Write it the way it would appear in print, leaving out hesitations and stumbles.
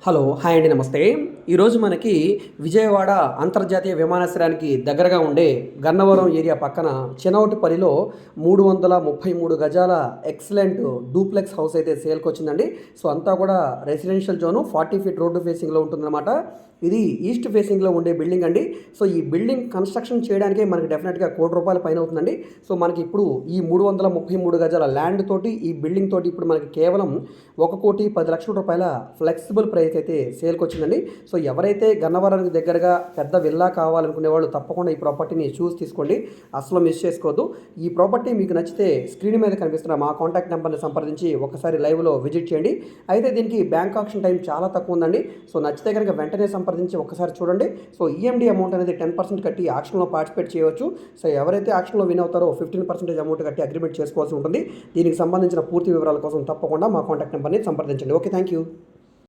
Hello hi అండి నమస్తే. ఈరోజు మనకి విజయవాడ అంతర్జాతీయ విమానాశ్రయానికి దగ్గరగా ఉండే గన్నవరం ఏరియా పక్కన చినవటిపల్లిలో 333 గజాల ఎక్సలెంట్ డూప్లెక్స్ హౌస్ అయితే సేల్కి వచ్చిందండి. సో అంతా కూడా రెసిడెన్షియల్ జోను 40 ఫీట్ రోడ్డు ఫేసింగ్లో ఉంటుందన్నమాట. ఇది ఈస్ట్ ఫేసింగ్లో ఉండే బిల్డింగ్ అండి. సో ఈ బిల్డింగ్ కన్స్ట్రక్షన్ చేయడానికే మనకి డెఫినెట్గా ₹1,00,00,000 పైన అవుతుందండి. సో మనకి ఇప్పుడు ఈ 333 గజాల ల్యాండ్ తోటి ఈ బిల్డింగ్ తోటి ఇప్పుడు మనకి కేవలం ₹1,10,00,000 ఫ్లెక్సిబుల్ ప్రైస్ అయితే సేల్కి వచ్చిందండి. సో ఎవరైతే గన్నవరానికి దగ్గరగా పెద్ద విల్లా కావాలనుకునే వాళ్ళు తప్పకుండా ఈ ప్రాపర్టీని చూసి తీసుకోండి, అసలు మిస్ చేసుకోవద్దు. ఈ ప్రాపర్టీ మీకు నచ్చితే స్క్రీన్ మీద కనిపిస్తున్న మా కాంటాక్ట్ నెంబర్ని సంప్రదించి ఒకసారి లైవ్లో విజిట్ చేయండి. అయితే దీనికి బ్యాంక్ ఆప్షన్ టైం చాలా తక్కువ ఉందండి. సో నచ్చితే కనుక వెంటనే సంప్రదించి ఒకసారి చూడండి. సో ఈఎండి అమౌంట్ అనేది 10% కట్టి ఆక్షన్లో పార్టిసిపేట్ చేయవచ్చు. సో ఎవరైతే ఆక్షన్లో విన్ అవుతారో 15% అమౌంట్ కట్టి అగ్రిమెంట్ చేసుకోవాల్సి ఉంటుంది. దీనికి సంబంధించిన పూర్తి వివరాల కోసం తప్పకుండా మా కాంటాక్ట్ నెంబర్ని సంప్రదించండి. Okay, thank you.